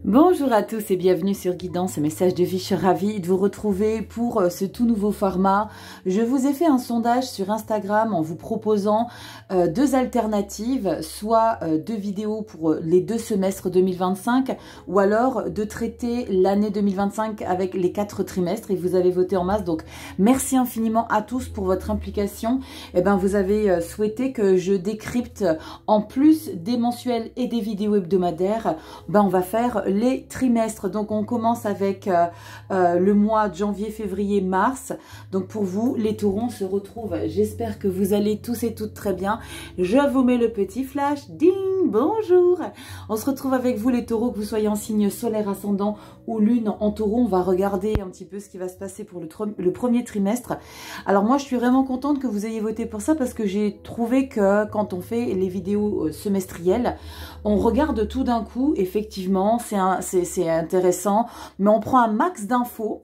Bonjour à tous et bienvenue sur Guidance Message de vie. Je suis ravie de vous retrouver pour ce tout nouveau format. Je vous ai fait un sondage sur Instagram en vous proposant deux alternatives, soit deux vidéos pour les deux semestres 2025 ou alors de traiter l'année 2025 avec les 4 trimestres et vous avez voté en masse. Donc merci infiniment à tous pour votre implication. Et ben, vous avez souhaité que je décrypte en plus des mensuels et des vidéos hebdomadaires. Ben, on va faire les trimestres. Donc on commence avec le mois de janvier, février, mars. Donc pour vous, les taureaux, on se retrouve. J'espère que vous allez tous et toutes très bien. Je vous mets le petit flash. Ding, bonjour. On se retrouve avec vous les taureaux, que vous soyez en signe solaire, ascendant ou lune en taureau. On va regarder un petit peu ce qui va se passer pour le premier trimestre. Alors moi, je suis vraiment contente que vous ayez voté pour ça parce que j'ai trouvé que quand on fait les vidéos semestrielles, on regarde tout d'un coup. Effectivement, c'est intéressant, mais on prend un max d'infos.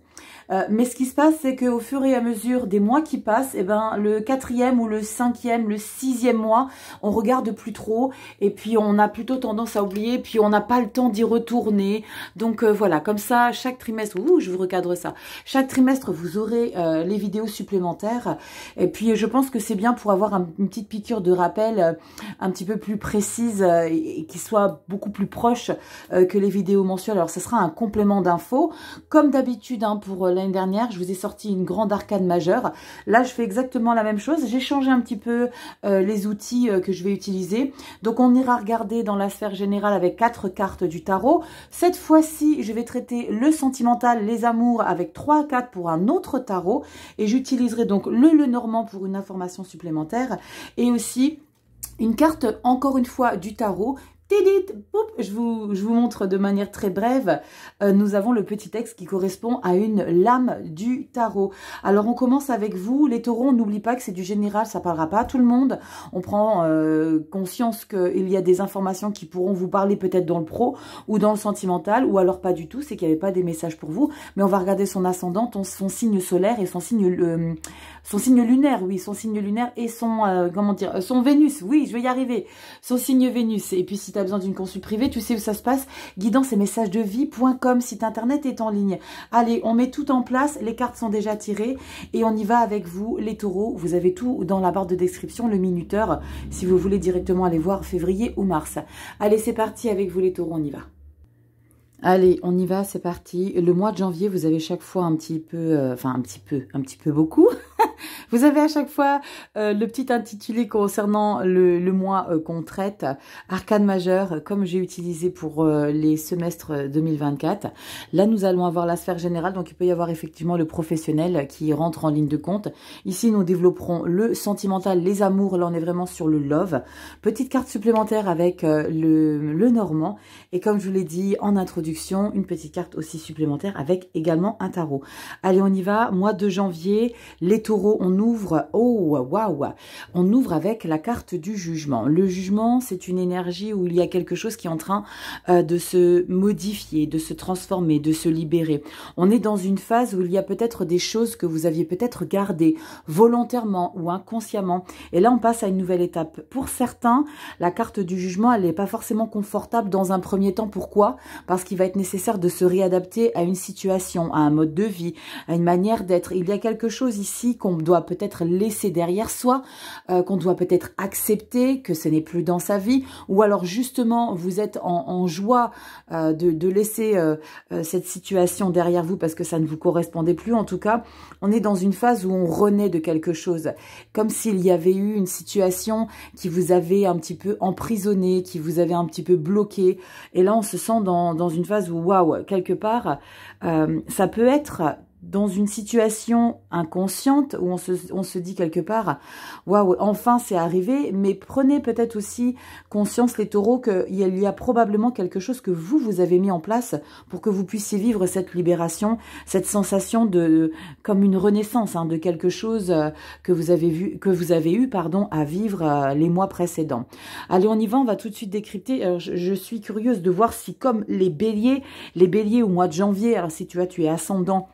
Mais ce qui se passe, c'est qu'au fur et à mesure des mois qui passent, eh ben, le 4e ou le 5e, le 6e mois, on regarde plus trop et puis on a plutôt tendance à oublier, puis on n'a pas le temps d'y retourner. Donc voilà, comme ça, chaque trimestre, je vous recadre ça, chaque trimestre, vous aurez les vidéos supplémentaires. Et puis je pense que c'est bien pour avoir une petite piqûre de rappel un petit peu plus précise et qui soit beaucoup plus proche que les vidéos mensuelles. Alors, ce sera un complément d'infos. Comme d'habitude, hein, pour l'année dernière, je vous ai sorti une grande arcane majeure. Là, je fais exactement la même chose. J'ai changé un petit peu les outils que je vais utiliser. Donc, on ira regarder dans la sphère générale avec 4 cartes du tarot. Cette fois-ci, je vais traiter le sentimental, les amours avec 3 à 4 pour un autre tarot. Et j'utiliserai donc le Lenormand pour une information supplémentaire. Et aussi une carte, encore une fois, du tarot. Je vous montre de manière très brève. Nous avons le petit texte qui correspond à une lame du tarot. Alors on commence avec vous, les taureaux. On n'oublie pas que c'est du général, ça parlera pas à tout le monde. On prend conscience qu'il y a des informations qui pourront vous parler peut-être dans le pro ou dans le sentimental, ou alors pas du tout, c'est qu'il n'y avait pas des messages pour vous. Mais on va regarder son ascendant, son signe solaire et son signe lunaire, oui, son signe lunaire et son, comment dire, son Vénus, oui, je vais y arriver, son signe Vénus. Et puis si tu as besoin d'une consulte privée, tu sais où ça se passe, guidance et messages de vie.com, site internet est en ligne. Allez, on met tout en place, les cartes sont déjà tirées et on y va avec vous, les taureaux. Vous avez tout dans la barre de description, le minuteur, si vous voulez directement aller voir février ou mars. Allez, c'est parti avec vous les taureaux, on y va. Allez, on y va, c'est parti. Le mois de janvier, vous avez chaque fois un petit peu, un petit peu beaucoup. Vous avez à chaque fois le petit intitulé concernant le mois qu'on traite, arcane majeure, comme j'ai utilisé pour les semestres 2024. Là, nous allons avoir la sphère générale, donc il peut y avoir effectivement le professionnel qui rentre en ligne de compte. Ici, nous développerons le sentimental, les amours. Là, on est vraiment sur le love. Petite carte supplémentaire avec le normand. Et comme je vous l'ai dit en introduction, une petite carte aussi supplémentaire avec également un tarot. Allez, on y va. Mois de janvier, les taureaux, on ouvre, on ouvre avec la carte du jugement. Le jugement, c'est une énergie où il y a quelque chose qui est en train de se modifier, de se transformer, de se libérer. On est dans une phase où il y a peut-être des choses que vous aviez peut-être gardées volontairement ou inconsciemment. Et là, on passe à une nouvelle étape. Pour certains, la carte du jugement, elle n'est pas forcément confortable dans un premier temps. Pourquoi? Parce qu'il va être nécessaire de se réadapter à une situation, à un mode de vie, à une manière d'être. Il y a quelque chose ici qu'on doit peut-être laisser derrière soi, qu'on doit peut-être accepter que ce n'est plus dans sa vie, ou alors justement vous êtes en joie de laisser cette situation derrière vous parce que ça ne vous correspondait plus. En tout cas, on est dans une phase où on renaît de quelque chose, comme s'il y avait eu une situation qui vous avait un petit peu emprisonné, qui vous avait un petit peu bloqué, et là on se sent dans une phase où, waouh, quelque part, ça peut être dans une situation inconsciente où on se dit quelque part, waouh, enfin c'est arrivé, mais prenez peut-être aussi conscience, les taureaux, qu'il y a probablement quelque chose que vous avez mis en place pour que vous puissiez vivre cette libération, cette sensation de, comme une renaissance, hein, de quelque chose que vous avez eu, à vivre les mois précédents. Allez, on y va, on va tout de suite décrypter. Alors, je suis curieuse de voir si, comme les béliers au mois de janvier, alors si tu es ascendant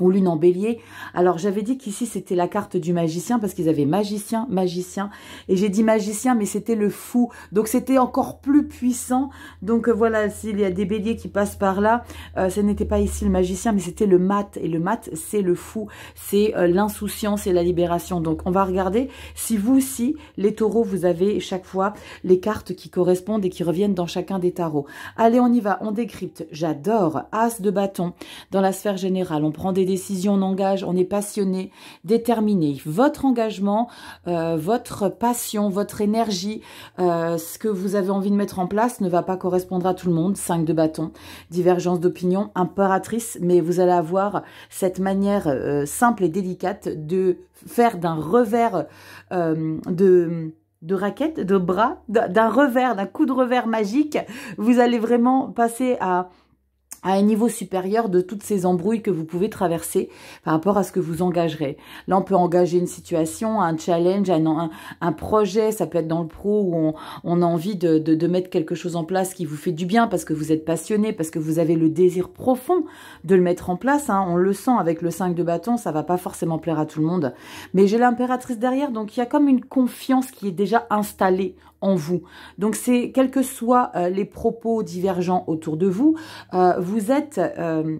ou lune en bélier. Alors j'avais dit qu'ici c'était la carte du magicien parce qu'ils avaient magicien, magicien, et j'ai dit magicien mais c'était le fou, donc c'était encore plus puissant. Donc voilà, s'il y a des béliers qui passent par là, ce n'était pas ici le magicien mais c'était le mat, et le mat c'est le fou, c'est l'insouciance et la libération. Donc on va regarder si vous aussi les taureaux vous avez chaque fois les cartes qui correspondent et qui reviennent dans chacun des tarots. Allez, on y va, on décrypte. J'adore. As de bâton dans la sphère générale, on prend des décisions, on engage, on est passionné, déterminé. Votre engagement, votre passion, votre énergie, ce que vous avez envie de mettre en place ne va pas correspondre à tout le monde. 5 de bâton, divergence d'opinion, impératrice, mais vous allez avoir cette manière simple et délicate de faire d'un revers de raquette, de bras, d'un revers, d'un coup de revers magique, vous allez vraiment passer à un niveau supérieur de toutes ces embrouilles que vous pouvez traverser par rapport à ce que vous engagerez. Là, on peut engager une situation, un challenge, un projet, ça peut être dans le pro où on a envie de mettre quelque chose en place qui vous fait du bien parce que vous êtes passionné, parce que vous avez le désir profond de le mettre en place. Hein. On le sent avec le 5 de bâton, ça va pas forcément plaire à tout le monde. Mais j'ai l'impératrice derrière, donc il y a comme une confiance qui est déjà installée en vous. Donc c'est, quels que soient les propos divergents autour de vous, vous êtes,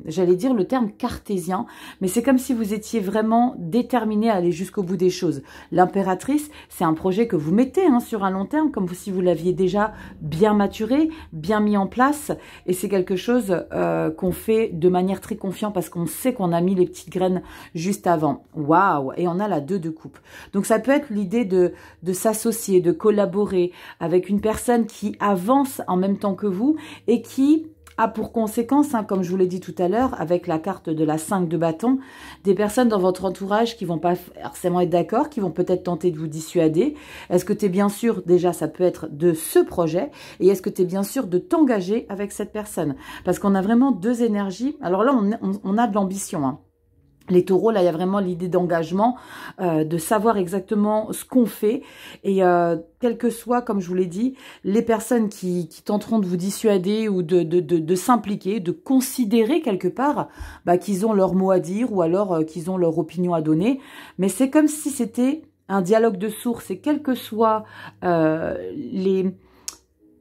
j'allais dire le terme cartésien, mais c'est comme si vous étiez vraiment déterminé à aller jusqu'au bout des choses. L'impératrice, c'est un projet que vous mettez sur un long terme, comme si vous l'aviez déjà bien maturé, bien mis en place, et c'est quelque chose qu'on fait de manière très confiante parce qu'on sait qu'on a mis les petites graines juste avant. Waouh! Et on a la 2 de coupe. Donc ça peut être l'idée de s'associer, de collaborer avec une personne qui avance en même temps que vous et qui a pour conséquence, comme je vous l'ai dit tout à l'heure, avec la carte de la 5 de bâton, des personnes dans votre entourage qui vont pas forcément être d'accord, qui vont peut-être tenter de vous dissuader. Est-ce que tu es bien sûr, déjà ça peut être de ce projet, et est-ce que tu es bien sûr de t'engager avec cette personne? Parce qu'on a vraiment 2 énergies. Alors là, on a de l'ambition, Les taureaux, là, il y a vraiment l'idée d'engagement, de savoir exactement ce qu'on fait. Et quel que soit, comme je vous l'ai dit, les personnes qui tenteront de vous dissuader ou de s'impliquer, de considérer quelque part qu'ils ont leur mot à dire ou alors qu'ils ont leur opinion à donner. Mais c'est comme si c'était un dialogue de sourds. Et quel que soit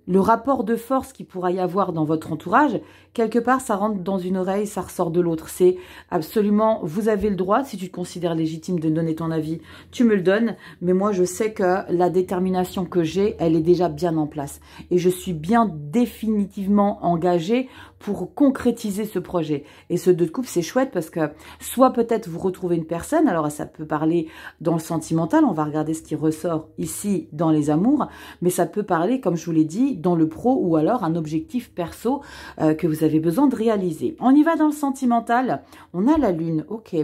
le rapport de force qu'il pourra y avoir dans votre entourage, quelque part, ça rentre dans une oreille, ça ressort de l'autre. C'est absolument, vous avez le droit, si tu te considères légitime de donner ton avis, tu me le donnes. Mais moi, je sais que la détermination que j'ai, elle est déjà bien en place. Et je suis bien définitivement engagée pour concrétiser ce projet. Et ce 2 de coupe, c'est chouette parce que soit peut-être vous retrouvez une personne, alors ça peut parler dans le sentimental, on va regarder ce qui ressort ici dans les amours, mais ça peut parler, comme je vous l'ai dit, dans le pro ou alors un objectif perso que vous avez besoin de réaliser. On y va dans le sentimental, on a la lune, ok.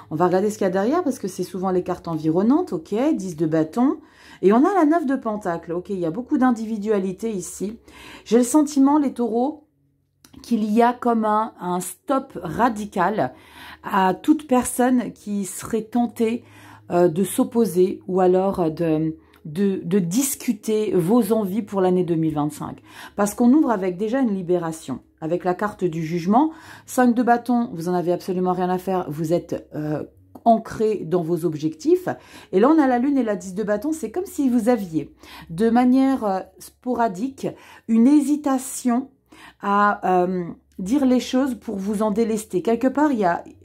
On va regarder ce qu'il y a derrière parce que c'est souvent les cartes environnantes, ok, 10 de bâton. Et on a la 9 de pentacle, ok, il y a beaucoup d'individualité ici. J'ai le sentiment, les taureaux, qu'il y a comme un stop radical à toute personne qui serait tentée de s'opposer ou alors de discuter vos envies pour l'année 2025. Parce qu'on ouvre avec déjà une libération. Avec la carte du jugement, 5 de bâton, vous en avez absolument rien à faire, vous êtes ancré dans vos objectifs. Et là, on a la lune et la 10 de bâton, c'est comme si vous aviez, de manière sporadique, une hésitation à dire les choses pour vous en délester. Quelque part,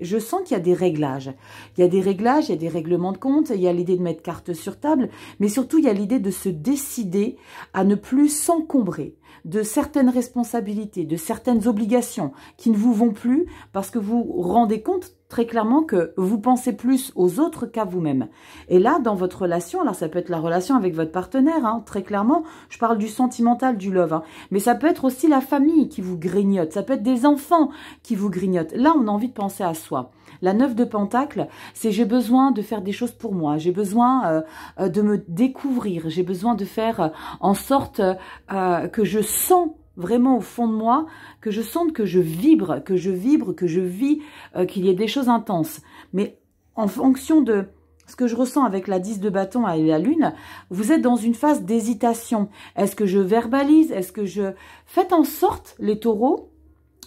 je sens qu'il y a des réglages. Il y a des réglages, il y a des règlements de compte, il y a l'idée de mettre carte sur table, mais surtout, il y a l'idée de se décider à ne plus s'encombrer de certaines responsabilités, de certaines obligations qui ne vous vont plus parce que vous vous rendez compte très clairement que vous pensez plus aux autres qu'à vous-même. Et là, dans votre relation, alors ça peut être la relation avec votre partenaire, très clairement, je parle du sentimental, du love, mais ça peut être aussi la famille qui vous grignote, ça peut être des enfants qui vous grignotent. Là, on a envie de penser à soi. La 9 de pentacle, c'est j'ai besoin de faire des choses pour moi, j'ai besoin de me découvrir, j'ai besoin de faire en sorte que je sens vraiment au fond de moi, que je sente que je vibre, que je vis, qu'il y ait des choses intenses. Mais en fonction de ce que je ressens avec la 10 de bâton et la lune, vous êtes dans une phase d'hésitation. Est-ce que je verbalise? Est-ce que je... Faites en sorte, les taureaux,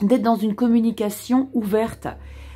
d'être dans une communication ouverte.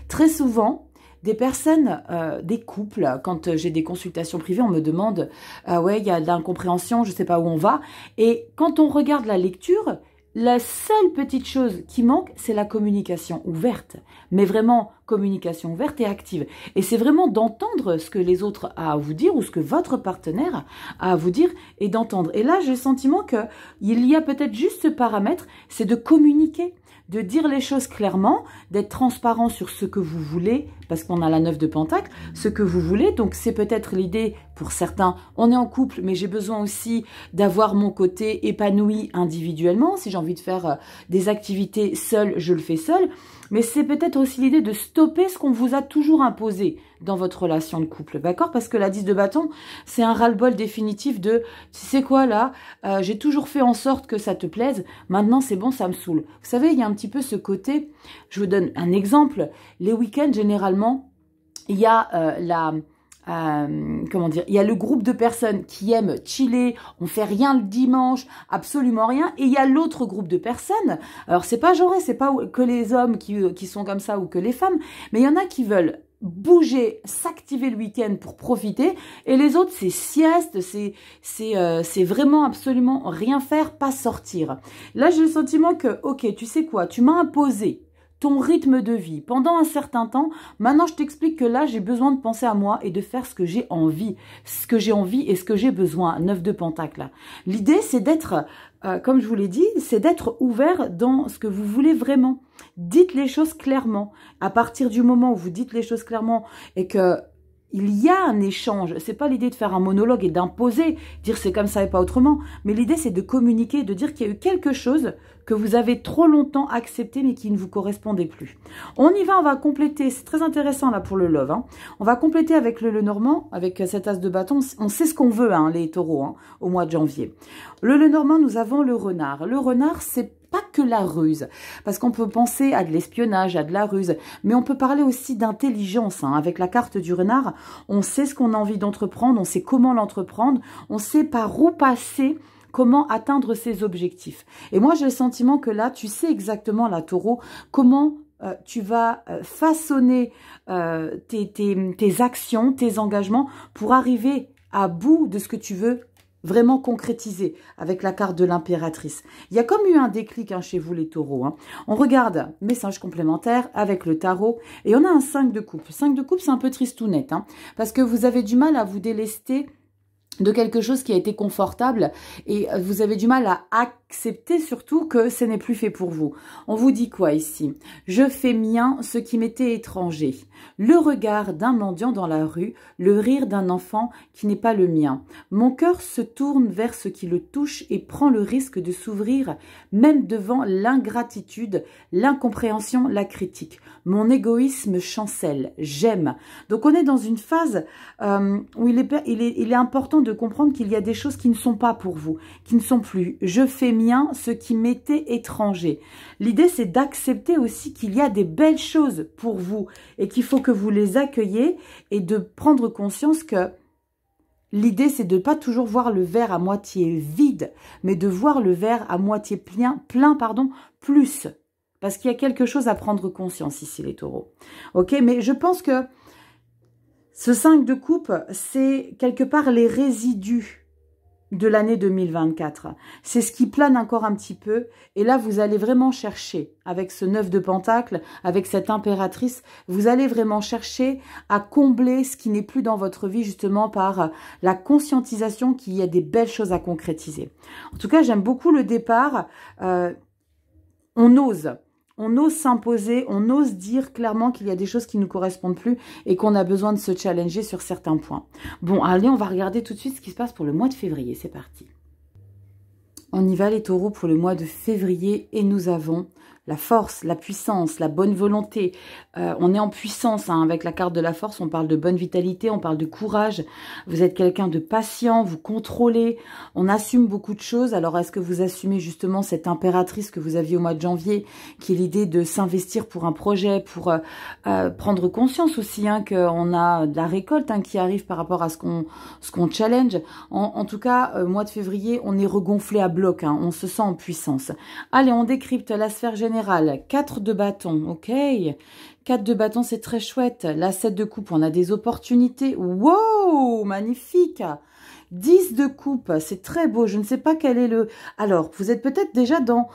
Très souvent, des personnes, des couples, quand j'ai des consultations privées, on me demande ouais, il y a de l'incompréhension, je ne sais pas où on va. Et quand on regarde la lecture, la seule petite chose qui manque, c'est la communication ouverte. Mais vraiment, communication ouverte et active. Et c'est vraiment d'entendre ce que les autres ont à vous dire ou ce que votre partenaire a à vous dire et d'entendre. Et là, j'ai le sentiment qu'il y a peut-être juste ce paramètre, c'est de communiquer, de dire les choses clairement, d'être transparent sur ce que vous voulez, parce qu'on a la 9 de Pentacle, ce que vous voulez. Donc, c'est peut-être l'idée, pour certains, on est en couple, mais j'ai besoin aussi d'avoir mon côté épanoui individuellement. Si j'ai envie de faire des activités seule, je le fais seule. Mais c'est peut-être aussi l'idée de stopper ce qu'on vous a toujours imposé dans votre relation de couple, d'accord? Parce que la 10 de bâton, c'est un ras-le-bol définitif de, tu sais quoi là, j'ai toujours fait en sorte que ça te plaise, maintenant c'est bon, ça me saoule. Vous savez, il y a un petit peu ce côté, je vous donne un exemple, les week-ends généralement, il y a comment dire, il y a le groupe de personnes qui aiment chiller, on fait rien le dimanche, absolument rien, et il y a l'autre groupe de personnes, alors c'est pas genré, c'est pas que les hommes qui sont comme ça ou que les femmes, mais il y en a qui veulent bouger, s'activer le week-end pour profiter, et les autres c'est sieste, c'est vraiment absolument rien faire, pas sortir. Là j'ai le sentiment que, ok, tu sais quoi, tu m'as imposé ton rythme de vie pendant un certain temps. Maintenant, je t'explique que là, j'ai besoin de penser à moi et de faire ce que j'ai envie. Ce que j'ai envie et ce que j'ai besoin. 9 de Pentacle. L'idée, c'est d'être, comme je vous l'ai dit, c'est d'être ouvert dans ce que vous voulez vraiment. Dites les choses clairement. À partir du moment où vous dites les choses clairement et que il y a un échange, c'est pas l'idée de faire un monologue et d'imposer, dire c'est comme ça et pas autrement, mais l'idée c'est de communiquer, de dire qu'il y a eu quelque chose que vous avez trop longtemps accepté mais qui ne vous correspondait plus. On y va, on va compléter, c'est très intéressant là pour le love, hein. On va compléter avec le Lenormand, avec cet as de bâton, on sait ce qu'on veut hein, les taureaux, hein, au mois de janvier. Le Lenormand, nous avons le renard. Le renard, c'est pas que la ruse, parce qu'on peut penser à de l'espionnage, à de la ruse, mais on peut parler aussi d'intelligence. Hein. Avec la carte du renard, on sait ce qu'on a envie d'entreprendre, on sait comment l'entreprendre, on sait par où passer, comment atteindre ses objectifs. Et moi, j'ai le sentiment que là, tu sais exactement, la taureau, comment tu vas façonner tes actions, tes engagements pour arriver à bout de ce que tu veux vraiment concrétisé avec la carte de l'impératrice. Il y a comme eu un déclic hein, chez vous les taureaux. Hein. On regarde message complémentaire avec le tarot et on a un 5 de coupe. 5 de coupe, c'est un peu tristounette hein, parce que vous avez du mal à vous délester de quelque chose qui a été confortable et vous avez du mal à accepter surtout que ce n'est plus fait pour vous. On vous dit quoi ici? Je fais mien ce qui m'était étranger. Le regard d'un mendiant dans la rue, le rire d'un enfant qui n'est pas le mien. Mon cœur se tourne vers ce qui le touche et prend le risque de s'ouvrir même devant l'ingratitude, l'incompréhension, la critique. Mon égoïsme chancelle, j'aime. Donc on est dans une phase où il est important de comprendre qu'il y a des choses qui ne sont pas pour vous, qui ne sont plus. Je fais mien ce qui m'était étranger. L'idée, c'est d'accepter aussi qu'il y a des belles choses pour vous et qu'il faut que vous les accueillez et de prendre conscience que l'idée, c'est de ne pas toujours voir le verre à moitié vide, mais de voir le verre à moitié plein, plus. Parce qu'il y a quelque chose à prendre conscience ici, les taureaux. Ok, mais je pense que ce 5 de coupe, c'est quelque part les résidus de l'année 2024. C'est ce qui plane encore un petit peu. Et là, vous allez vraiment chercher, avec ce 9 de pentacle, avec cette impératrice, vous allez vraiment chercher à combler ce qui n'est plus dans votre vie, justement par la conscientisation qu'il y a des belles choses à concrétiser. En tout cas, j'aime beaucoup le départ. On ose s'imposer, on ose dire clairement qu'il y a des choses qui ne nous correspondent plus et qu'on a besoin de se challenger sur certains points. Bon, allez, on va regarder tout de suite ce qui se passe pour le mois de février. C'est parti. On y va les taureaux pour le mois de février et nous avons la force, la puissance, la bonne volonté. On est en puissance hein, avec la carte de la force, on parle de bonne vitalité, on parle de courage. Vous êtes quelqu'un de patient, vous contrôlez, on assume beaucoup de choses. Alors est-ce que vous assumez justement cette impératrice que vous aviez au mois de janvier, qui est l'idée de s'investir pour un projet, pour prendre conscience aussi hein, qu'on a de la récolte hein, qui arrive par rapport à ce qu'on challenge. En tout cas, mois de février, on est regonflé à bloc, hein, on se sent en puissance. Allez, on décrypte la sphère générale général, 4 de bâton, ok. 4 de bâton, c'est très chouette. La 7 de coupe, on a des opportunités. Wow, magnifique. 10 de coupe, c'est très beau. Je ne sais pas quel est le... Alors, vous êtes peut-être déjà dans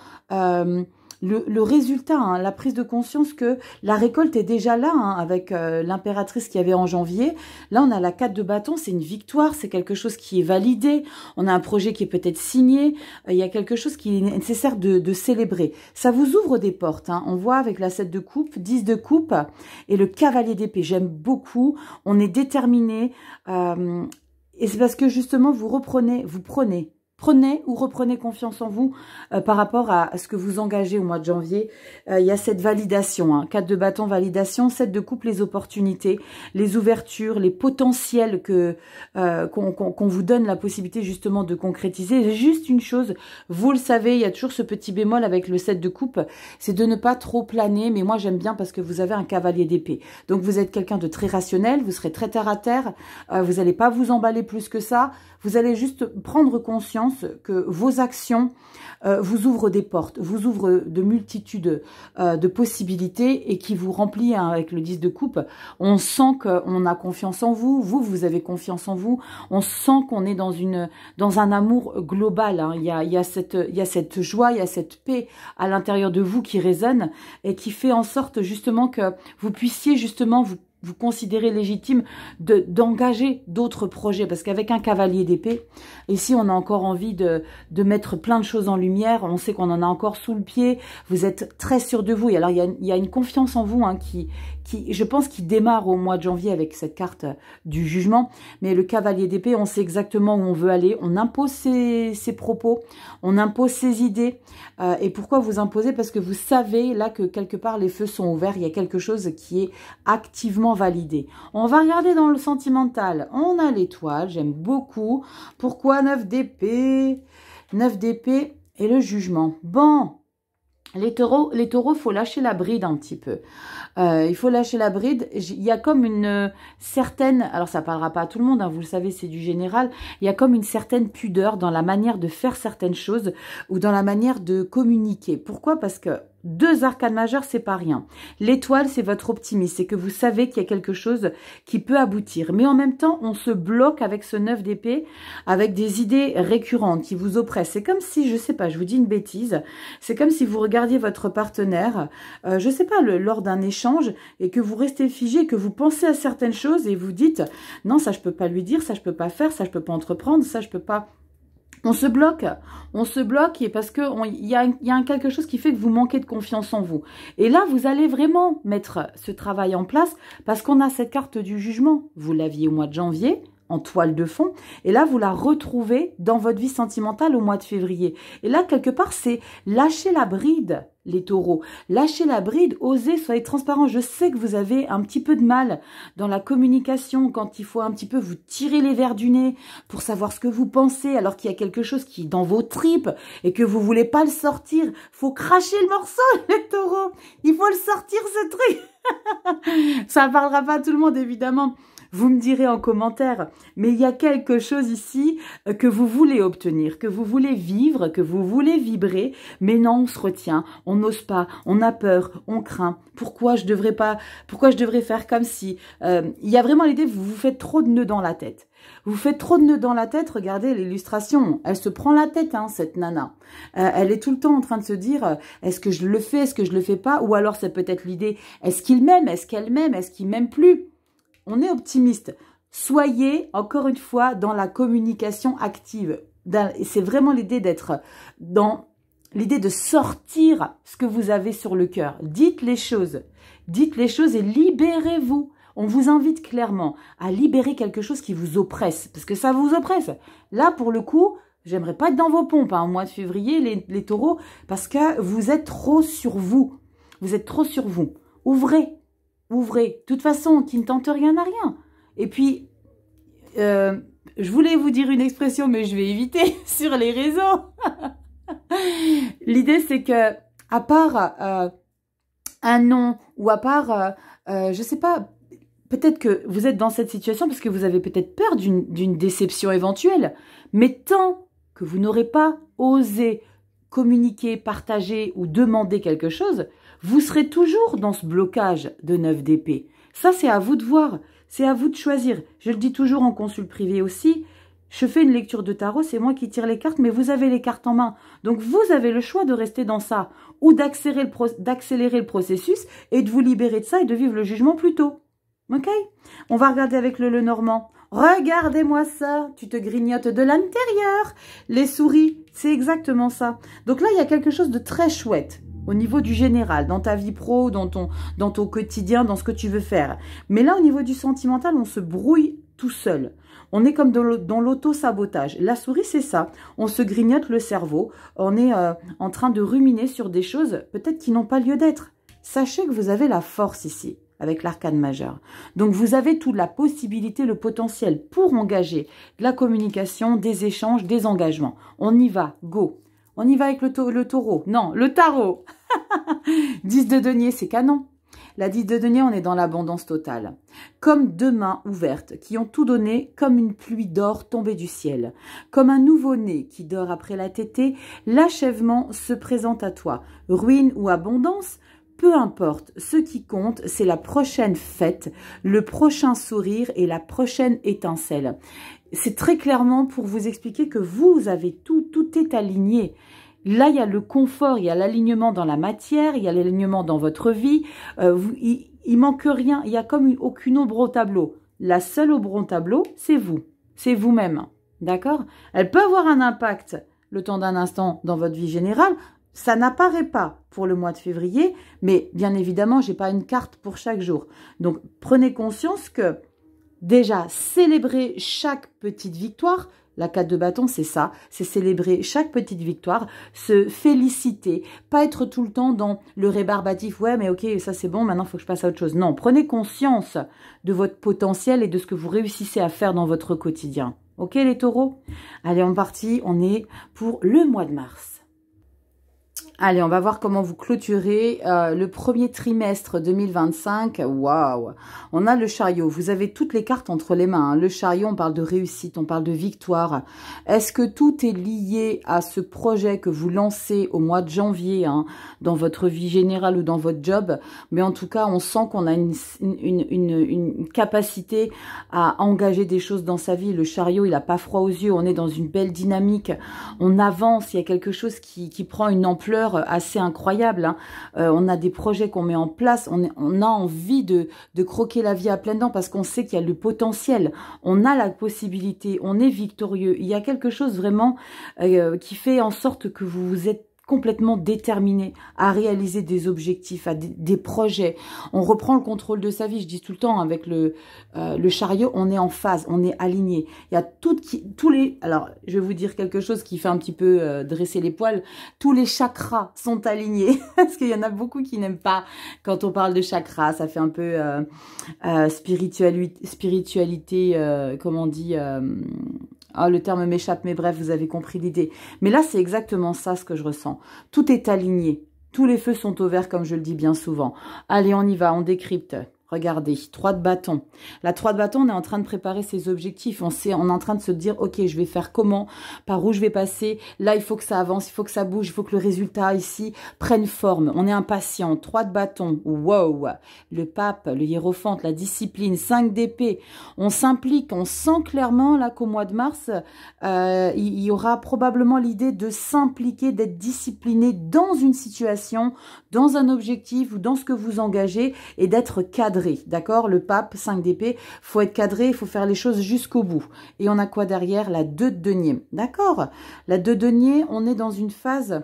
le résultat, hein, la prise de conscience que la récolte est déjà là, hein, avec l'impératrice qu'il y avait en janvier. Là, on a la 4 de bâton, c'est une victoire, c'est quelque chose qui est validé. On a un projet qui est peut-être signé. Il y a quelque chose qui est nécessaire de célébrer. Ça vous ouvre des portes. Hein. On voit avec la 7 de coupe, 10 de coupe et le cavalier d'épée. J'aime beaucoup. On est déterminé. Et c'est parce que justement, vous prenez ou reprenez confiance en vous par rapport à ce que vous engagez au mois de janvier. Il y a cette validation, hein, 4 de bâton, validation, 7 de coupe, les opportunités, les ouvertures, les potentiels qu'on vous donne la possibilité justement de concrétiser. Juste une chose, vous le savez, il y a toujours ce petit bémol avec le 7 de coupe, c'est de ne pas trop planer, mais moi j'aime bien parce que vous avez un cavalier d'épée. Donc vous êtes quelqu'un de très rationnel, vous serez très terre à terre, vous n'allez pas vous emballer plus que ça, vous allez juste prendre conscience que vos actions vous ouvrent des portes, vous ouvrent de multitudes de possibilités et qui vous remplit, hein, avec le 10 de coupe. On sent qu'on a confiance en vous, vous avez confiance en vous, on sent qu'on est dans un amour global. Hein. Il y a cette joie, il y a cette paix à l'intérieur de vous qui résonne et qui fait en sorte justement que vous puissiez justement vous considérez légitime d'engager d'autres projets. Parce qu'avec un cavalier d'épée, ici, on a encore envie de mettre plein de choses en lumière. On sait qu'on en a encore sous le pied. Vous êtes très sûr de vous. Et alors, il y a une confiance en vous, hein, qui, je pense, qui démarre au mois de janvier avec cette carte du jugement. Mais le cavalier d'épée, on sait exactement où on veut aller. On impose ses propos. On impose ses idées. Et pourquoi vous imposez? Parce que vous savez, là, que quelque part, les feux sont ouverts. Il y a quelque chose qui est activement validé. On va regarder dans le sentimental. On a l'étoile, j'aime beaucoup. Pourquoi 9 d'épée? 9 d'épée et le jugement. Bon, les taureaux, faut lâcher la bride un petit peu. Il faut lâcher la bride. Il y a comme une certaine... Alors, ça parlera pas à tout le monde, hein, vous le savez, c'est du général. Il y a comme une certaine pudeur dans la manière de faire certaines choses ou dans la manière de communiquer. Pourquoi? Parce que 2 arcanes majeures, c'est pas rien. L'étoile, c'est votre optimisme. C'est que vous savez qu'il y a quelque chose qui peut aboutir. Mais en même temps, on se bloque avec ce 9 d'épée, avec des idées récurrentes qui vous oppressent. C'est comme si, je sais pas, je vous dis une bêtise, c'est comme si vous regardiez votre partenaire, je sais pas, lors d'un échange, et que vous restez figé, que vous pensez à certaines choses, et vous dites, non, ça je peux pas lui dire, ça je peux pas faire, ça je peux pas entreprendre, ça je peux pas... On se bloque et parce que il y a quelque chose qui fait que vous manquez de confiance en vous. Et là, vous allez vraiment mettre ce travail en place parce qu'on a cette carte du jugement. Vous l'aviez au mois de janvier, en toile de fond. Et là, vous la retrouvez dans votre vie sentimentale au mois de février. Et là, quelque part, c'est lâcher la bride, les taureaux. Lâchez la bride, osez, soyez transparent. Je sais que vous avez un petit peu de mal dans la communication quand il faut un petit peu vous tirer les verres du nez pour savoir ce que vous pensez alors qu'il y a quelque chose qui est dans vos tripes et que vous voulez pas le sortir. Faut cracher le morceau, les taureaux. Il faut le sortir, ce truc. Ça ne parlera pas à tout le monde, évidemment. Vous me direz en commentaire, mais il y a quelque chose ici que vous voulez obtenir, que vous voulez vivre, que vous voulez vibrer, mais non, on se retient, on n'ose pas, on a peur, on craint. Pourquoi je devrais faire comme si... Il y a vraiment l'idée, vous vous faites trop de nœuds dans la tête. Vous faites trop de nœuds dans la tête, regardez l'illustration, elle se prend la tête, hein, cette nana. Elle est tout le temps en train de se dire, est-ce que je le fais, est-ce que je le fais pas? Ou alors c'est peut-être l'idée, est-ce qu'il m'aime, est-ce qu'elle m'aime, est-ce qu'il m'aime plus? On est optimiste. Soyez, encore une fois, dans la communication active. C'est vraiment l'idée d'être dans l'idée de sortir ce que vous avez sur le cœur. Dites les choses et libérez-vous. On vous invite clairement à libérer quelque chose qui vous oppresse, parce que ça vous oppresse. Là, pour le coup, j'aimerais pas être dans vos pompes, hein, au mois de février, les taureaux, parce que vous êtes trop sur vous. Vous êtes trop sur vous. Ouvrez. De toute façon, qui ne tente rien n'a rien. Et puis, je voulais vous dire une expression, mais je vais éviter sur les réseaux. L'idée, c'est que, à part un nom, ou à part, je sais pas, peut-être que vous êtes dans cette situation parce que vous avez peut-être peur d'une déception éventuelle, mais tant que vous n'aurez pas osé communiquer, partager ou demander quelque chose, vous serez toujours dans ce blocage de 9 d'épée. Ça, c'est à vous de voir, c'est à vous de choisir. Je le dis toujours en consulte privée aussi, je fais une lecture de tarot, c'est moi qui tire les cartes, mais vous avez les cartes en main. Donc, vous avez le choix de rester dans ça ou d'accélérer le processus et de vous libérer de ça et de vivre le jugement plus tôt. Ok? On va regarder avec le Lenormand. Regardez-moi ça, tu te grignotes de l'intérieur. Les souris, c'est exactement ça. Donc là, il y a quelque chose de très chouette au niveau du général, dans ta vie pro, dans ton quotidien, dans ce que tu veux faire. Mais là, au niveau du sentimental, on se brouille tout seul. On est comme dans l'auto-sabotage. La souris, c'est ça. On se grignote le cerveau. On est en train de ruminer sur des choses peut-être qui n'ont pas lieu d'être. Sachez que vous avez la force ici, avec l'arcane majeur. Donc, vous avez toute la possibilité, le potentiel pour engager de la communication, des échanges, des engagements. On y va, go. On y va avec le taureau. Non, le tarot. 10 de denier, c'est canon. La 10 de denier, on est dans l'abondance totale. Comme deux mains ouvertes qui ont tout donné, comme une pluie d'or tombée du ciel. Comme un nouveau-né qui dort après la tétée, l'achèvement se présente à toi. Ruine ou abondance, peu importe, ce qui compte, c'est la prochaine fête, le prochain sourire et la prochaine étincelle. C'est très clairement pour vous expliquer que vous avez tout est aligné. Là, il y a le confort, il y a l'alignement dans la matière, il y a l'alignement dans votre vie. Il manque rien, il y a comme aucune ombre au tableau. La seule ombre au tableau, c'est vous, c'est vous-même. D'accord? Elle peut avoir un impact le temps d'un instant dans votre vie générale. Ça n'apparaît pas pour le mois de février, mais bien évidemment, je n'ai pas une carte pour chaque jour. Donc, prenez conscience que déjà, célébrer chaque petite victoire. La 4 de bâton, c'est ça, c'est célébrer chaque petite victoire, se féliciter, pas être tout le temps dans le rébarbatif, ouais mais ok, ça c'est bon, maintenant il faut que je passe à autre chose. Non, prenez conscience de votre potentiel et de ce que vous réussissez à faire dans votre quotidien. Ok les taureaux? Allez, on est parti, on est pour le mois de mars. Allez, on va voir comment vous clôturez le premier trimestre 2025. Waouh! On a le chariot. Vous avez toutes les cartes entre les mains. Hein. Le chariot, on parle de réussite, on parle de victoire. Est-ce que tout est lié à ce projet que vous lancez au mois de janvier, hein, dans votre vie générale ou dans votre job? Mais en tout cas, on sent qu'on a une capacité à engager des choses dans sa vie. Le chariot, il n'a pas froid aux yeux. On est dans une belle dynamique. On avance. Il y a quelque chose qui prend une ampleur assez incroyable. Hein. On a des projets qu'on met en place. On a envie de croquer la vie à pleines dents parce qu'on sait qu'il y a le potentiel. On a la possibilité. On est victorieux. Il y a quelque chose vraiment qui fait en sorte que vous êtes complètement déterminé à réaliser des objectifs, à des projets. On reprend le contrôle de sa vie. Je dis tout le temps, avec le chariot, on est en phase, on est aligné. Il y a tous les... Alors, je vais vous dire quelque chose qui fait un petit peu dresser les poils. Tous les chakras sont alignés. Parce qu'il y en a beaucoup qui n'aiment pas quand on parle de chakras. Ça fait un peu spiritualité, comment on dit... Ah, le terme m'échappe, mais bref, vous avez compris l'idée. Mais là, c'est exactement ça ce que je ressens. Tout est aligné. Tous les feux sont au vert, comme je le dis bien souvent. Allez, on y va, on décrypte. Regardez, 3 de bâton. La 3 de bâton, on est en train de préparer ses objectifs. On est en train de se dire, ok, je vais faire comment, par où je vais passer. Là, il faut que ça avance, il faut que ça bouge, il faut que le résultat ici prenne forme. On est impatient. 3 de bâton. Wow. Le pape, le hiérophante, la discipline, 5 d'épée. On s'implique, on sent clairement là qu'au mois de mars, il y aura probablement l'idée de s'impliquer, d'être discipliné dans une situation, dans un objectif ou dans ce que vous engagez et d'être cadré. D'accord? Le pape, 5 d'épée, faut être cadré, il faut faire les choses jusqu'au bout. Et on a quoi derrière? La 2 de denier. D'accord? La 2 de denier, on est dans une phase...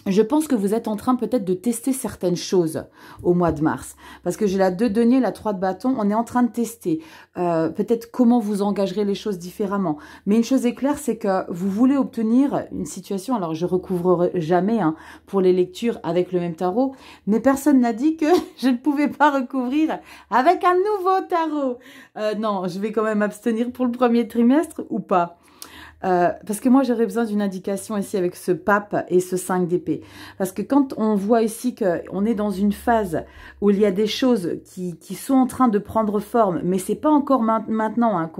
Je pense que vous êtes en train peut-être de tester certaines choses au mois de mars. Parce que j'ai la 2 de denier, la 3 de bâton. On est en train de tester peut-être comment vous engagerez les choses différemment. Mais une chose est claire, c'est que vous voulez obtenir une situation. Alors, je recouvrerai jamais hein, pour les lectures avec le même tarot. Mais personne n'a dit que je ne pouvais pas recouvrir avec un nouveau tarot. Non, je vais quand même abstenir pour le premier trimestre ou pas? Parce que moi, j'aurais besoin d'une indication ici avec ce pape et ce 5 d'épée. Parce que quand on voit ici qu'on est dans une phase où il y a des choses qui sont en train de prendre forme, mais c'est pas encore maintenant hein,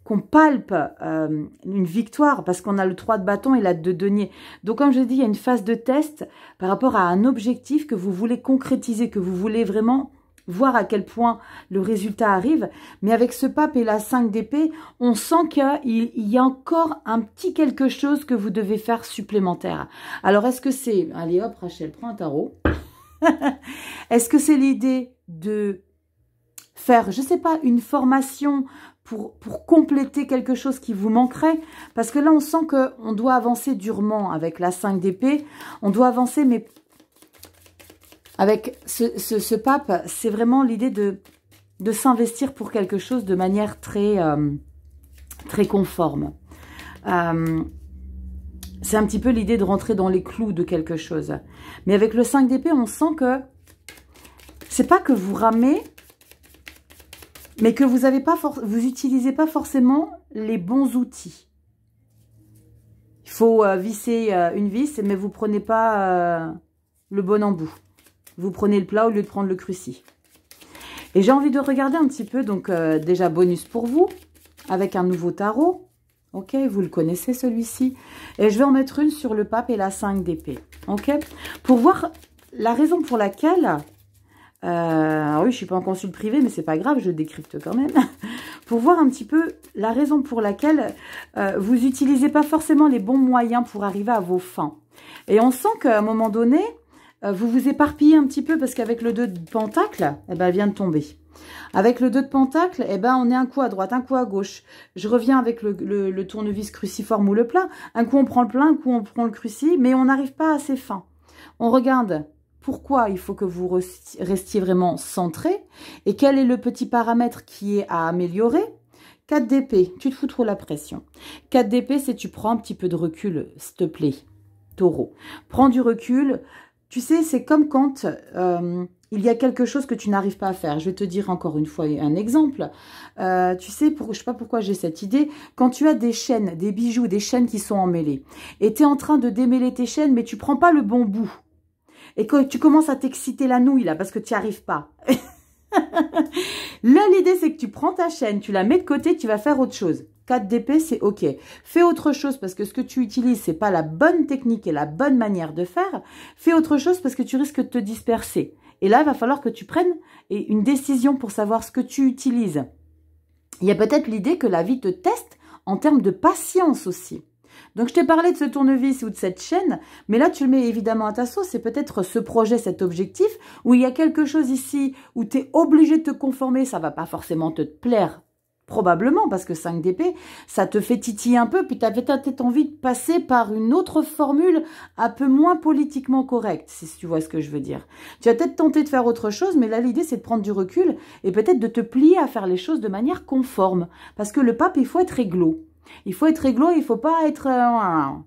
qu'on palpe une victoire parce qu'on a le 3 de bâton et la 2 de denier. Donc, comme je dis, il y a une phase de test par rapport à un objectif que vous voulez concrétiser, que vous voulez vraiment voir à quel point le résultat arrive. Mais avec ce pape et la 5 d'épée, on sent qu'il y a encore un petit quelque chose que vous devez faire supplémentaire. Alors, est-ce que c'est... Allez hop, Rachel, prends un tarot. Est-ce que c'est l'idée de faire, je sais pas, une formation pour compléter quelque chose qui vous manquerait? Parce que là, on sent qu'on doit avancer durement avec la 5 d'épée. On doit avancer, mais avec ce pape, c'est vraiment l'idée de s'investir pour quelque chose de manière très, très conforme. C'est un petit peu l'idée de rentrer dans les clous de quelque chose. Mais avec le 5 d'épée, on sent que c'est pas que vous ramez, mais que vous n'utilisez pas forcément les bons outils. Il faut visser une vis, mais vous ne prenez pas le bon embout. Vous prenez le plat au lieu de prendre le cruci. Et j'ai envie de regarder un petit peu, donc déjà bonus pour vous, avec un nouveau tarot. Ok, vous le connaissez celui-ci. Et je vais en mettre une sur le pape et la 5 d'épée. Ok, pour voir la raison pour laquelle... oui, je ne suis pas en consulte privé, mais c'est pas grave, je décrypte quand même. Pour voir un petit peu la raison pour laquelle vous n'utilisez pas forcément les bons moyens pour arriver à vos fins. Et on sent qu'à un moment donné, vous vous éparpillez un petit peu parce qu'avec le 2 de pentacle, eh ben, elle vient de tomber. Avec le 2 de pentacle, eh ben, on est un coup à droite, un coup à gauche. Je reviens avec le tournevis cruciforme ou le plat. Un coup, on prend le plat, un coup, on prend le cruci, mais on n'arrive pas à ses fins. On regarde pourquoi il faut que vous restiez vraiment centré et quel est le petit paramètre qui est à améliorer. 4 d'épée, tu te fous trop la pression. 4 d'épée, c'est tu prends un petit peu de recul, s'il te plaît, taureau. Prends du recul. Tu sais, c'est comme quand il y a quelque chose que tu n'arrives pas à faire. Je vais te dire encore une fois un exemple. Tu sais, je ne sais pas pourquoi j'ai cette idée. Quand tu as des chaînes, des bijoux, des chaînes qui sont emmêlées, et tu es en train de démêler tes chaînes, mais tu ne prends pas le bon bout. Et que tu commences à t'exciter la nouille, là, parce que tu n'y arrives pas. Là, l'idée, c'est que tu prends ta chaîne, tu la mets de côté, tu vas faire autre chose. 4 d'épée, c'est OK. Fais autre chose parce que ce que tu utilises, c'est pas la bonne technique et la bonne manière de faire. Fais autre chose parce que tu risques de te disperser. Et là, il va falloir que tu prennes une décision pour savoir ce que tu utilises. Il y a peut-être l'idée que la vie te teste en termes de patience aussi. Donc, je t'ai parlé de ce tournevis ou de cette chaîne, mais là, tu le mets évidemment à ta sauce. C'est peut-être ce projet, cet objectif, où il y a quelque chose ici où tu es obligé de te conformer. Ça va pas forcément te plaire, probablement, parce que 5 d'épée, ça te fait titiller un peu, puis tu avais peut-être envie de passer par une autre formule un peu moins politiquement correcte, si tu vois ce que je veux dire. Tu as peut-être tenté de faire autre chose, mais là, l'idée, c'est de prendre du recul et peut-être de te plier à faire les choses de manière conforme. Parce que le pape, il faut être réglo. Il faut être réglo, il ne faut pas être...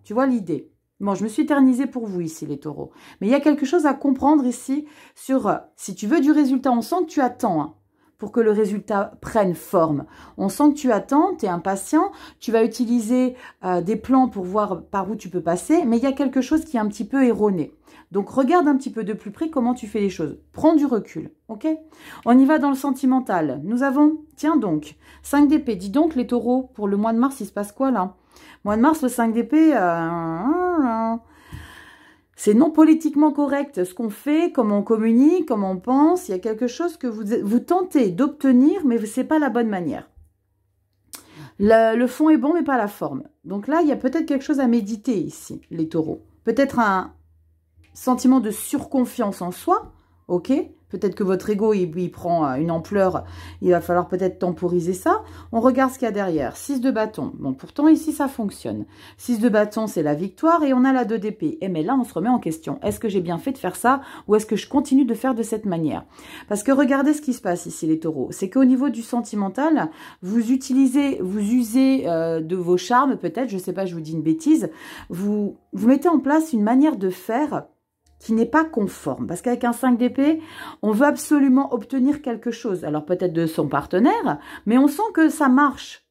tu vois l'idée. Bon, je me suis éternisée pour vous ici, les taureaux. Mais il y a quelque chose à comprendre ici sur... si tu veux du résultat, on sent que tu attends hein, pour que le résultat prenne forme. On sent que tu attends, tu es impatient, tu vas utiliser des plans pour voir par où tu peux passer, mais il y a quelque chose qui est un petit peu erroné. Donc, regarde un petit peu de plus près comment tu fais les choses. Prends du recul, ok? On y va dans le sentimental. Nous avons, tiens donc, 5 d'épée. Dis donc, les taureaux, pour le mois de mars, il se passe quoi là? Mois de mars, le 5 d'épée, c'est non politiquement correct. Ce qu'on fait, comment on communique, comment on pense, il y a quelque chose que vous tentez d'obtenir, mais ce n'est pas la bonne manière. Le fond est bon, mais pas la forme. Donc là, il y a peut-être quelque chose à méditer ici, les taureaux. Peut-être un sentiment de surconfiance en soi, ok? Peut-être que votre ego, il prend une ampleur, il va falloir peut-être temporiser ça. On regarde ce qu'il y a derrière. 6 de bâton. Bon, pourtant, ici, ça fonctionne. 6 de bâton, c'est la victoire et on a la 2 d'épée. Et mais là, on se remet en question. Est-ce que j'ai bien fait de faire ça ou est-ce que je continue de faire de cette manière? Parce que regardez ce qui se passe ici, les taureaux. C'est qu'au niveau du sentimental, vous usez de vos charmes, peut-être, je ne sais pas, je vous dis une bêtise. Vous mettez en place une manière de faire qui n'est pas conforme. Parce qu'avec un 5 d'épée, on veut absolument obtenir quelque chose. Alors peut-être de son partenaire, mais on sent que ça marche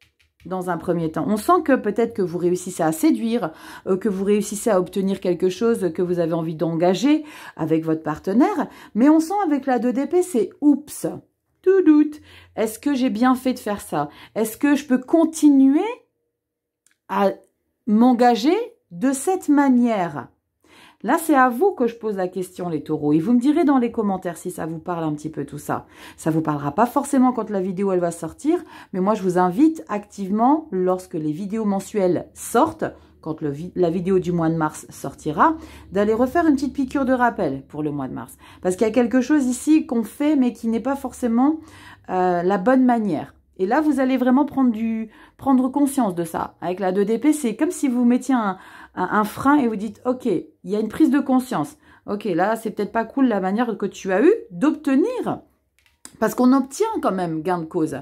dans un premier temps. On sent que peut-être que vous réussissez à séduire, que vous réussissez à obtenir quelque chose que vous avez envie d'engager avec votre partenaire. Mais on sent avec la 2 d'épée, c'est oups. tout doute. Est-ce que j'ai bien fait de faire ça? Est-ce que je peux continuer à m'engager de cette manière? Là, c'est à vous que je pose la question, les taureaux. Et vous me direz dans les commentaires si ça vous parle un petit peu tout ça. Ça vous parlera pas forcément quand la vidéo, elle va sortir. Mais moi, je vous invite activement, lorsque les vidéos mensuelles sortent, quand la vidéo du mois de mars sortira, d'aller refaire une petite piqûre de rappel pour le mois de mars. Parce qu'il y a quelque chose ici qu'on fait, mais qui n'est pas forcément la bonne manière. Et là, vous allez vraiment prendre conscience de ça. Avec la 2 d'épée, c'est comme si vous mettiez un frein et vous dites, ok, il y a une prise de conscience. Ok, là, c'est peut-être pas cool la manière que tu as eu d'obtenir. Parce qu'on obtient quand même gain de cause.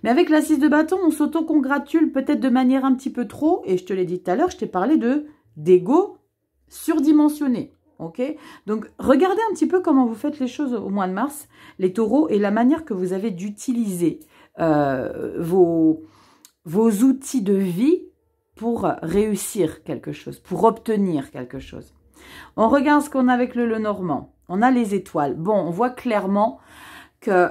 Mais avec la 6 de bâton, on s'auto-congratule peut-être de manière un petit peu trop. Et je te l'ai dit tout à l'heure, je t'ai parlé d'ego surdimensionné. Ok, donc regardez un petit peu comment vous faites les choses au mois de mars, les taureaux, et la manière que vous avez d'utiliser vos outils de vie pour réussir quelque chose, pour obtenir quelque chose. On regarde ce qu'on a avec le Lenormand. On a les étoiles. Bon, on voit clairement que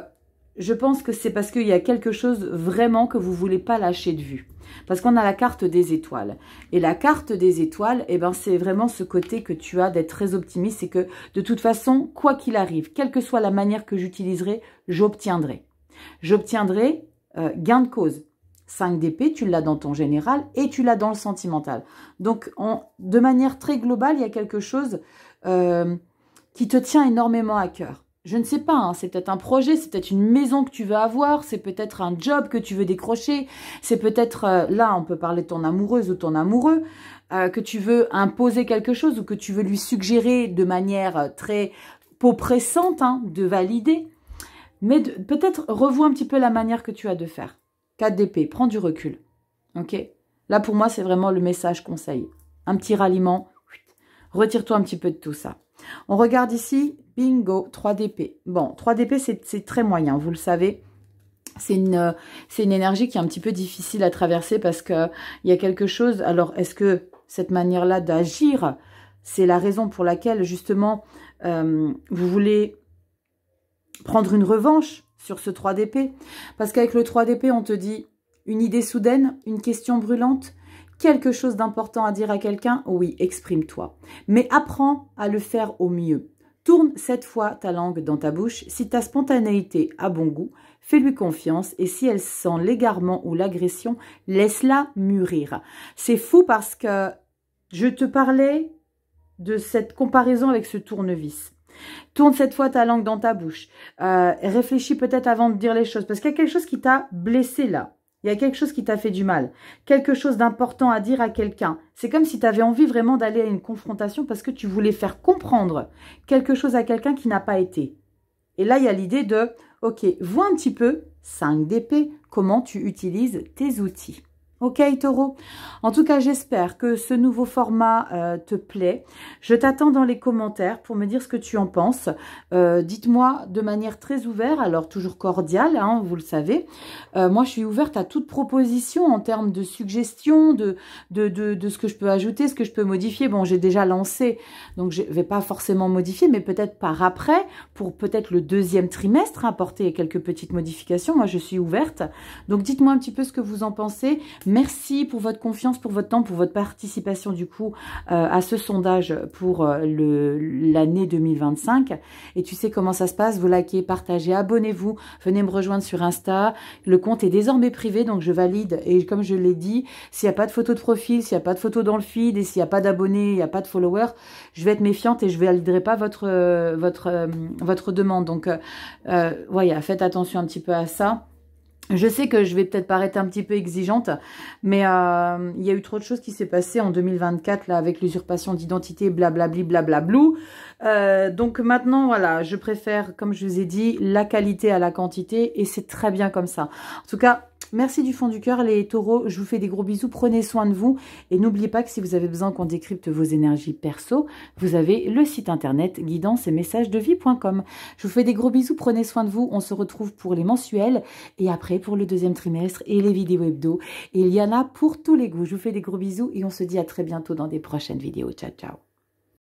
je pense que c'est parce qu'il y a quelque chose vraiment que vous ne voulez pas lâcher de vue. Parce qu'on a la carte des étoiles. Et la carte des étoiles, eh ben, c'est vraiment ce côté que tu as d'être très optimiste. C'est que de toute façon, quoi qu'il arrive, quelle que soit la manière que j'utiliserai, j'obtiendrai. J'obtiendrai gain de cause. 5 d'épée, tu l'as dans ton général et tu l'as dans le sentimental. Donc, de manière très globale, il y a quelque chose qui te tient énormément à cœur. Je ne sais pas, hein, c'est peut-être un projet, c'est peut-être une maison que tu veux avoir, c'est peut-être un job que tu veux décrocher, c'est peut-être, là, on peut parler de ton amoureuse ou ton amoureux, que tu veux imposer quelque chose ou que tu veux lui suggérer de manière très oppressante de valider. Mais peut-être revois un petit peu la manière que tu as de faire. 4 d'épée, prends du recul. Ok? Là, pour moi, c'est vraiment le message conseil. Un petit ralliement. Retire-toi un petit peu de tout ça. On regarde ici, bingo, 3 d'épée. Bon, 3 d'épée, c'est très moyen, vous le savez. C'est une énergie qui est un petit peu difficile à traverser parce qu'il y a quelque chose. Alors, est-ce que cette manière-là d'agir, c'est la raison pour laquelle, justement, vous voulez prendre une revanche sur ce 3 d'épée? Parce qu'avec le 3 d'épée, on te dit une idée soudaine, une question brûlante, quelque chose d'important à dire à quelqu'un, oui, exprime-toi. Mais apprends à le faire au mieux. Tourne cette fois ta langue dans ta bouche. Si ta spontanéité a bon goût, fais-lui confiance. Et si elle sent l'égarement ou l'agression, laisse-la mûrir. C'est fou parce que je te parlais de cette comparaison avec ce tournevis. Tourne cette fois ta langue dans ta bouche. Réfléchis peut-être avant de dire les choses. Parce qu'il y a quelque chose qui t'a blessé là. Il y a quelque chose qui t'a fait du mal. Quelque chose d'important à dire à quelqu'un. C'est comme si tu avais envie vraiment d'aller à une confrontation parce que tu voulais faire comprendre quelque chose à quelqu'un qui n'a pas été. Et là, il y a l'idée de, ok, vois un petit peu, 5 d'épée, comment tu utilises tes outils. Ok, taureau? En tout cas, j'espère que ce nouveau format te plaît. Je t'attends dans les commentaires pour me dire ce que tu en penses. Dites-moi de manière très ouverte, alors toujours cordiale, hein, vous le savez. Moi, je suis ouverte à toute proposition en termes de suggestions, de ce que je peux ajouter, ce que je peux modifier. Bon, j'ai déjà lancé, donc je ne vais pas forcément modifier, mais peut-être par après, pour peut-être le 2e trimestre, apporter quelques petites modifications. Moi, je suis ouverte. Donc, dites-moi un petit peu ce que vous en pensez. Merci pour votre confiance, pour votre temps, pour votre participation du coup à ce sondage pour l'année 2025. Et tu sais comment ça se passe, vous likez, partagez, abonnez-vous, venez me rejoindre sur Insta. Le compte est désormais privé, donc je valide. Et comme je l'ai dit, s'il n'y a pas de photo de profil, s'il n'y a pas de photo dans le feed et s'il n'y a pas d'abonnés, il n'y a pas de followers, je vais être méfiante et je ne validerai pas votre demande. Donc voilà, faites attention un petit peu à ça. Je sais que je vais peut-être paraître un petit peu exigeante, mais il y a eu trop de choses qui s'est passé en 2024 là avec l'usurpation d'identité, blablabli, blablablou. Donc maintenant, voilà, je préfère, comme je vous ai dit, la qualité à la quantité et c'est très bien comme ça. En tout cas, merci du fond du cœur les taureaux, je vous fais des gros bisous, prenez soin de vous et n'oubliez pas que si vous avez besoin qu'on décrypte vos énergies perso, vous avez le site internet guidance et messagesdevie.com. Je vous fais des gros bisous, prenez soin de vous, on se retrouve pour les mensuels et après pour le 2e trimestre et les vidéos hebdo. Et il y en a pour tous les goûts. Je vous fais des gros bisous et on se dit à très bientôt dans des prochaines vidéos. Ciao, ciao.